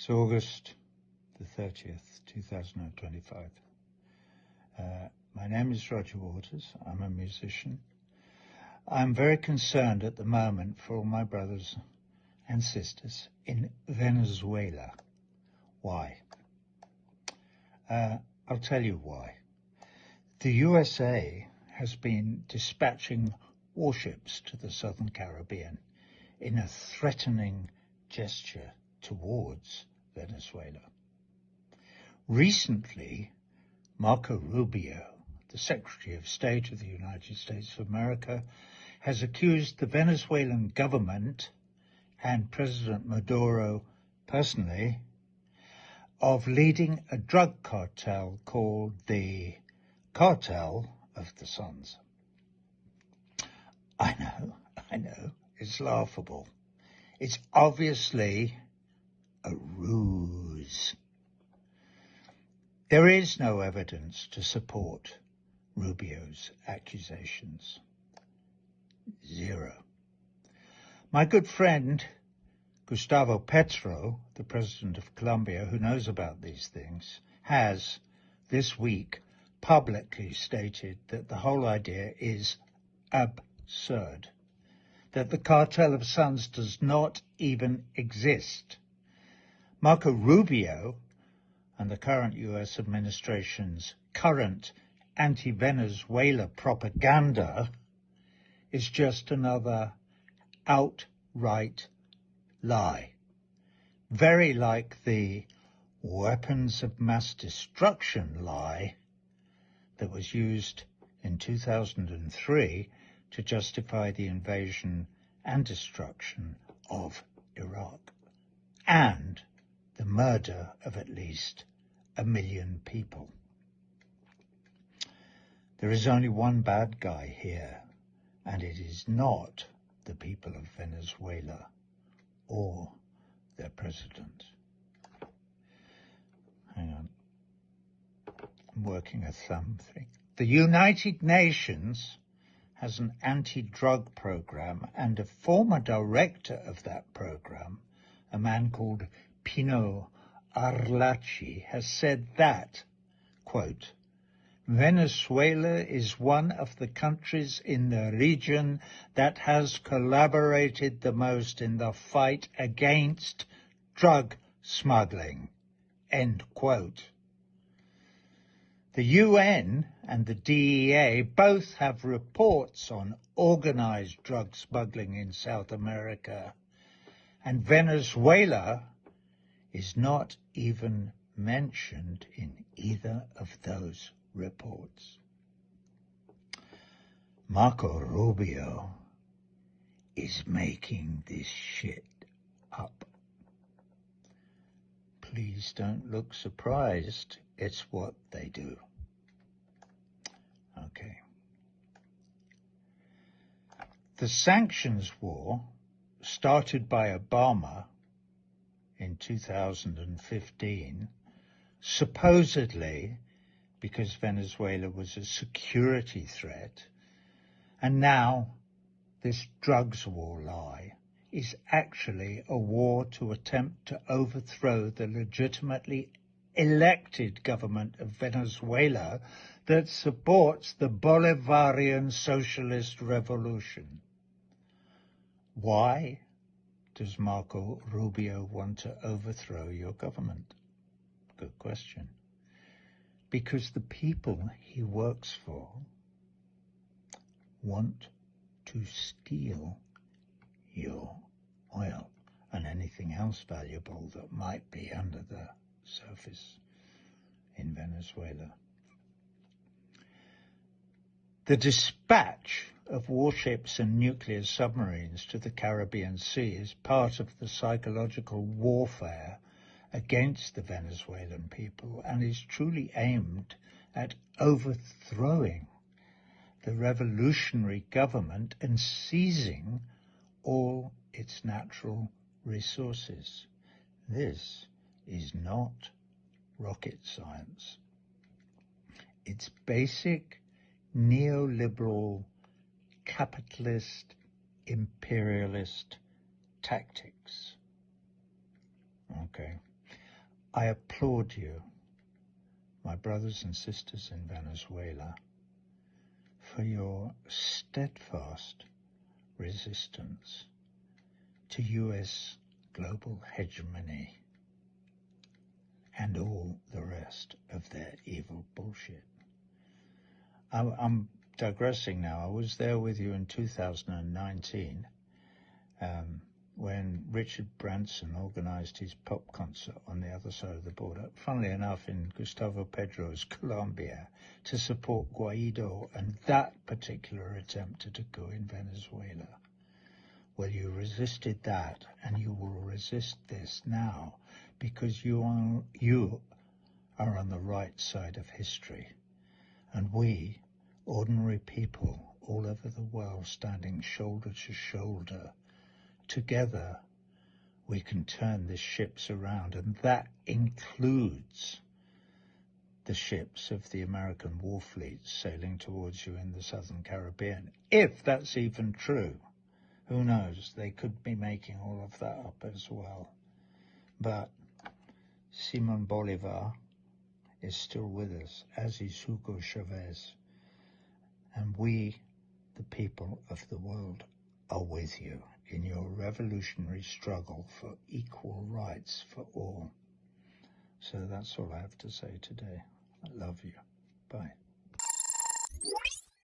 It's August the 30th, 2025. My name is Roger Waters. I'm a musician. I'm very concerned at the moment for all my brothers and sisters in Venezuela. Why? I'll tell you why. The USA has been dispatching warships to the Southern Caribbean in a threatening gesture towards Venezuela. Recently, Marco Rubio, the Secretary of State of the United States of America, has accused the Venezuelan government and President Maduro personally of leading a drug cartel called the Cartel of the Suns. I know, it's laughable. It's obviously a ruse. There is no evidence to support Rubio's accusations. Zero. My good friend Gustavo Petro, the president of Colombia, who knows about these things, has this week publicly stated that the whole idea is absurd, that the Cartel of Suns does not even exist. Marco Rubio and the current US administration's current anti-Venezuela propaganda is just another outright lie, very like the weapons of mass destruction lie that was used in 2003 to justify the invasion and destruction of Iraq, and the murder of at least 1 million people. There is only one bad guy here, and it is not the people of Venezuela or their president. Hang on. I'm working a thumb thing. The United Nations has an anti-drug program, and a former director of that program, a man called Pino Arlachi, has said that, quote, Venezuela is one of the countries in the region that has collaborated the most in the fight against drug smuggling, end quote. The UN and the DEA both have reports on organized drug smuggling in South America, and Venezuela is not even mentioned in either of those reports. Marco Rubio is making this shit up. Please don't look surprised. It's what they do. Okay. The sanctions war, started by Obama in 2015, supposedly because Venezuela was a security threat, and now this drugs war lie is actually a war to attempt to overthrow the legitimately elected government of Venezuela that supports the Bolivarian socialist revolution. Why does Marco Rubio want to overthrow your government? Good question. Because the people he works for want to steal your oil and anything else valuable that might be under the surface in Venezuela. The dispatch of warships and nuclear submarines to the Caribbean Sea is part of the psychological warfare against the Venezuelan people and is truly aimed at overthrowing the revolutionary government and seizing all its natural resources. This is not rocket science. It's basic neoliberal, capitalist, imperialist tactics. Okay. I applaud you, my brothers and sisters in Venezuela, for your steadfast resistance to US global hegemony and all the rest of their evil bullshit. I'm digressing now. I was there with you in 2019 when Richard Branson organized his pop concert on the other side of the border, funnily enough in Gustavo Pedro's Colombia, to support Guaido and that particular attempt at a coup in Venezuela. Well, you resisted that, and you will resist this now, because you are on the right side of history. And we, ordinary people all over the world, standing shoulder to shoulder, together we can turn the ships around, and that includes the ships of the American war fleet sailing towards you in the southern Caribbean, if that's even true. Who knows? They could be making all of that up as well. But Simon Bolivar is still with us, as is Hugo Chavez. And we, the people of the world, are with you in your revolutionary struggle for equal rights for all. So that's all I have to say today. I love you. Bye.